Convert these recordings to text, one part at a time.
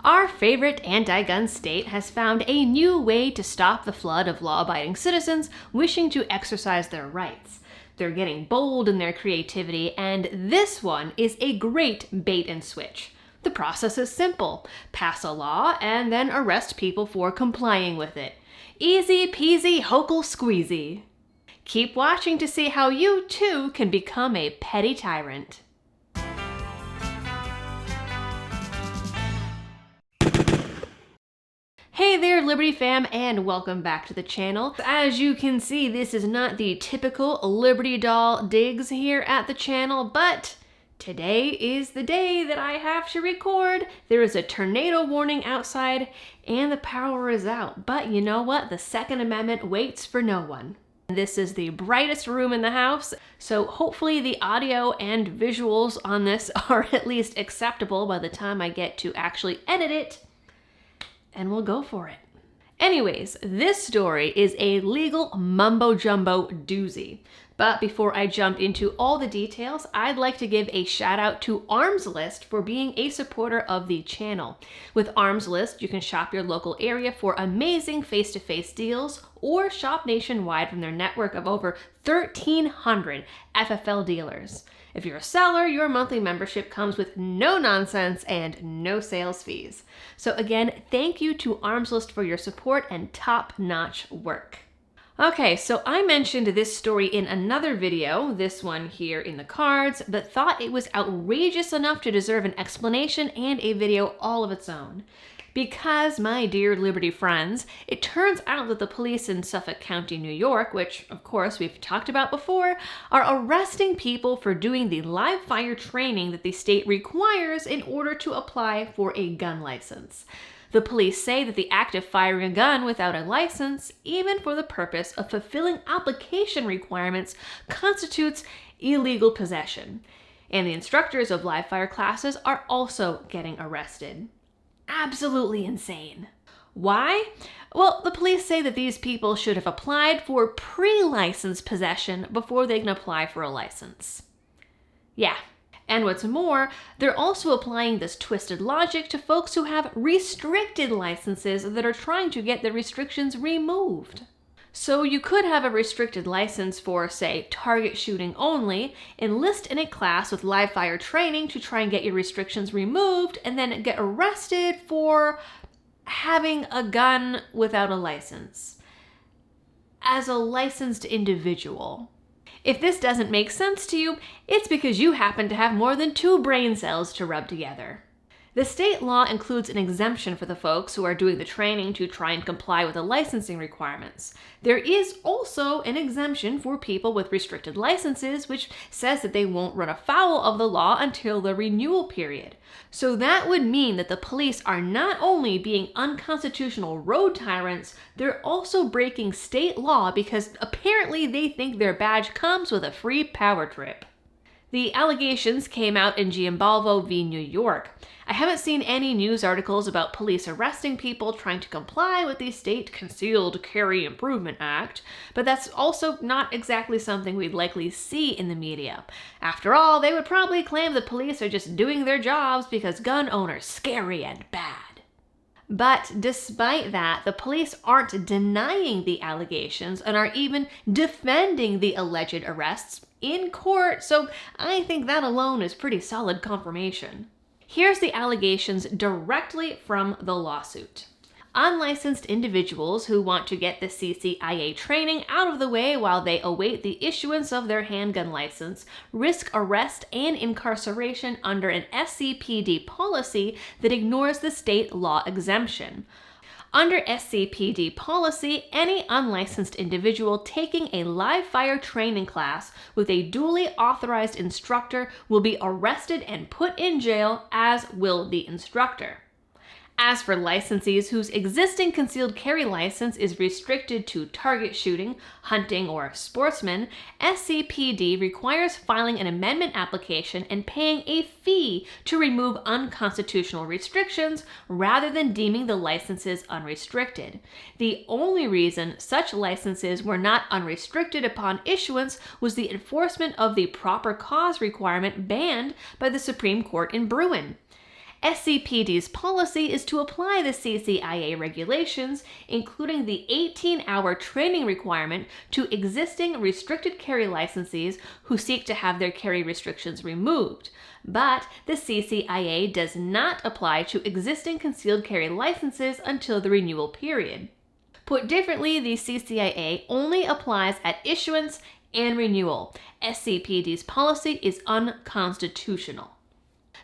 Our favorite anti-gun state has found a new way to stop the flood of law-abiding citizens wishing to exercise their rights. They're getting bold in their creativity, and this one is a great bait and switch. The process is simple. Pass a law and then arrest people for complying with it. Easy peasy hokel squeezy. Keep watching to see how you too can become a petty tyrant. Hey there, Liberty fam, and welcome back to the channel. As you can see, this is not the typical Liberty Doll digs here at the channel, but today is the day that I have to record. There is a tornado warning outside, and the power is out. But you know what? The Second Amendment waits for no one. This is the brightest room in the house, so hopefully the audio and visuals on this are at least acceptable by the time I get to actually edit it. And we'll go for it. Anyways, this story is a legal mumbo-jumbo doozy. But before I jump into all the details, I'd like to give a shout out to Arms List for being a supporter of the channel. With Arms List, you can shop your local area for amazing face-to-face deals or shop nationwide from their network of over 1,300 FFL dealers. If you're a seller, your monthly membership comes with no nonsense and no sales fees. So again, thank you to Arms List for your support and top-notch work. Okay, so I mentioned this story in another video, this one here in the cards, but thought it was outrageous enough to deserve an explanation and a video all of its own. Because, my dear Liberty friends, it turns out that the police in Suffolk County, New York, which of course we've talked about before, are arresting people for doing the live fire training that the state requires in order to apply for a gun license. The police say that the act of firing a gun without a license, even for the purpose of fulfilling application requirements, constitutes illegal possession. And the instructors of live fire classes are also getting arrested. Absolutely insane. Why? Well, the police say that these people should have applied for pre-license possession before they can apply for a license. Yeah. And what's more, they're also applying this twisted logic to folks who have restricted licenses that are trying to get the restrictions removed. So you could have a restricted license for, say, target shooting only, enlist in a class with live fire training to try and get your restrictions removed, and then get arrested for having a gun without a license. As a licensed individual. If this doesn't make sense to you, it's because you happen to have more than 2 brain cells to rub together. The state law includes an exemption for the folks who are doing the training to try and comply with the licensing requirements. There is also an exemption for people with restricted licenses, which says that they won't run afoul of the law until the renewal period. So that would mean that the police are not only being unconstitutional road tyrants, they're also breaking state law because apparently they think their badge comes with a free power trip. The allegations came out in Giambalvo v. New York. I haven't seen any news articles about police arresting people trying to comply with the State Concealed Carry Improvement Act, but that's also not exactly something we'd likely see in the media. After all, they would probably claim the police are just doing their jobs because gun owners scary and bad. But despite that, the police aren't denying the allegations and are even defending the alleged arrests in court, so I think that alone is pretty solid confirmation. Here's the allegations directly from the lawsuit. Unlicensed individuals who want to get the CCIA training out of the way while they await the issuance of their handgun license risk arrest and incarceration under an SCPD policy that ignores the state law exemption. Under SCPD policy, any unlicensed individual taking a live fire training class with a duly authorized instructor will be arrested and put in jail, as will the instructor. As for licensees whose existing concealed carry license is restricted to target shooting, hunting, or sportsmen, SCPD requires filing an amendment application and paying a fee to remove unconstitutional restrictions rather than deeming the licenses unrestricted. The only reason such licenses were not unrestricted upon issuance was the enforcement of the proper cause requirement banned by the Supreme Court in Bruin. SCPD's policy is to apply the CCIA regulations, including the 18-hour training requirement, to existing restricted carry licensees who seek to have their carry restrictions removed. But the CCIA does not apply to existing concealed carry licenses until the renewal period. Put differently, the CCIA only applies at issuance and renewal. SCPD's policy is unconstitutional.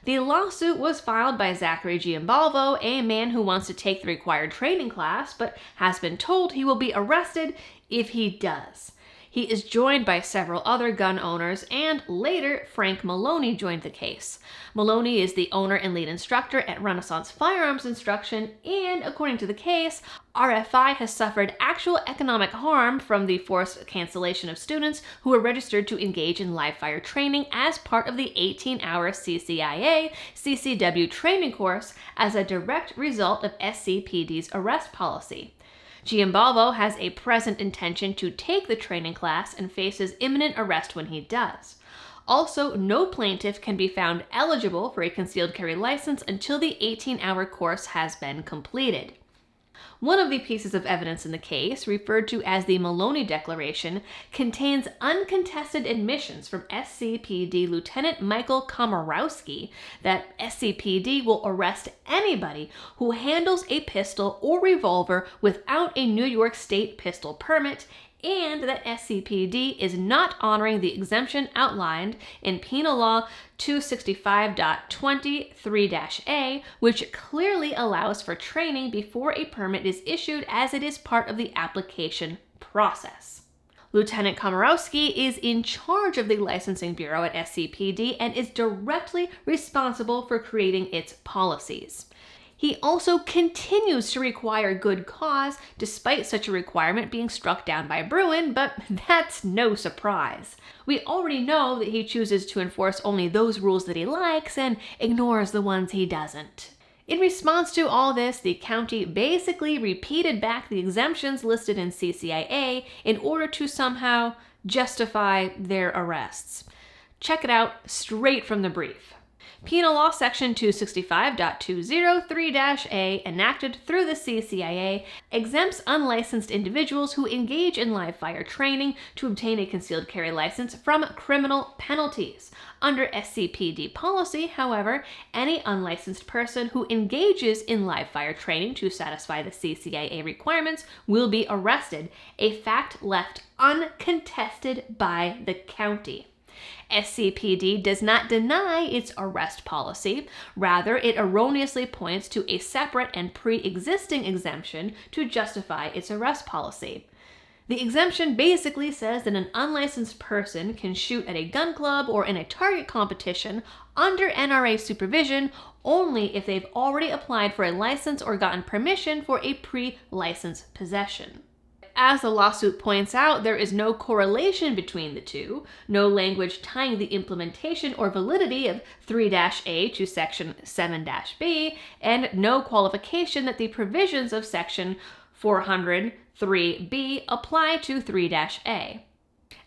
The lawsuit was filed by Zachary Giambalvo, a man who wants to take the required training class, but has been told he will be arrested if he does. He is joined by several other gun owners, and later Frank Maloney joined the case. Maloney is the owner and lead instructor at Renaissance Firearms Instruction, and according to the case, RFI has suffered actual economic harm from the forced cancellation of students who were registered to engage in live fire training as part of the 18-hour CCIA CCW training course as a direct result of SCPD's arrest policy. Giambalvo has a present intention to take the training class and faces imminent arrest when he does. Also, no plaintiff can be found eligible for a concealed carry license until the 18-hour course has been completed. One of the pieces of evidence in the case, referred to as the Maloney Declaration, contains uncontested admissions from SCPD Lieutenant Michael Komorowski that SCPD will arrest anybody who handles a pistol or revolver without a New York State pistol permit, and that SCPD is not honoring the exemption outlined in Penal Law 265.23-A, which clearly allows for training before a permit is issued, as it is part of the application process. Lieutenant Komorowski is in charge of the Licensing Bureau at SCPD and is directly responsible for creating its policies. He also continues to require good cause, despite such a requirement being struck down by Bruen, but that's no surprise. We already know that he chooses to enforce only those rules that he likes and ignores the ones he doesn't. In response to all this, the county basically repeated back the exemptions listed in CCIA in order to somehow justify their arrests. Check it out straight from the brief. Penal Law Section 265.203-A, enacted through the CCIA, exempts unlicensed individuals who engage in live fire training to obtain a concealed carry license from criminal penalties. Under SCPD policy, however, any unlicensed person who engages in live fire training to satisfy the CCIA requirements will be arrested, a fact left uncontested by the county. SCPD does not deny its arrest policy. Rather, it erroneously points to a separate and pre-existing exemption to justify its arrest policy. The exemption basically says that an unlicensed person can shoot at a gun club or in a target competition under NRA supervision only if they've already applied for a license or gotten permission for a pre-license possession. As the lawsuit points out, there is no correlation between the two, no language tying the implementation or validity of 3-A to Section 7-B, and no qualification that the provisions of Section 403B apply to 3-A.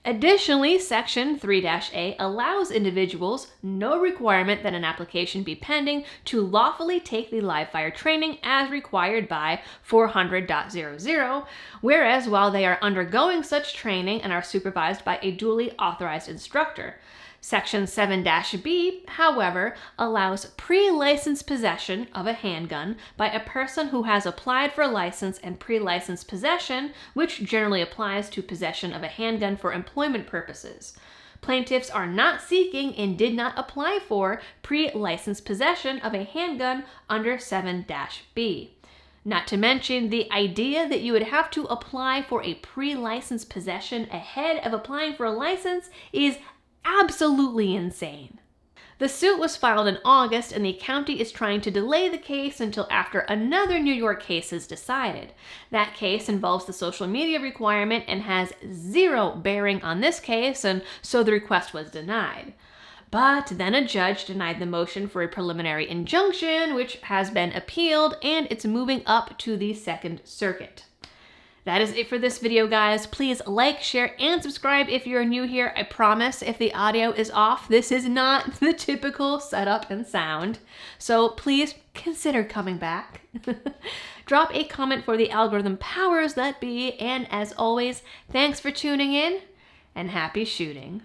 Additionally, Section 3-A allows individuals no requirement that an application be pending to lawfully take the live fire training as required by 400.00, whereas while they are undergoing such training and are supervised by a duly authorized instructor. Section 7-B, however, allows pre-license possession of a handgun by a person who has applied for a license and pre-license possession, which generally applies to possession of a handgun for employment purposes. Plaintiffs are not seeking and did not apply for pre-license possession of a handgun under 7-B. Not to mention, the idea that you would have to apply for a pre-license possession ahead of applying for a license is absolutely insane. The suit was filed in August, and the county is trying to delay the case until after another New York case is decided. That case involves the social media requirement and has zero bearing on this case, and so the request was denied. But then a judge denied the motion for a preliminary injunction, which has been appealed, and it's moving up to the Second Circuit. That is it for this video, guys. Please like, share, and subscribe if you're new here. I promise if the audio is off, this is not the typical setup and sound. So please consider coming back. Drop a comment for the algorithm powers that be. And as always, thanks for tuning in and happy shooting.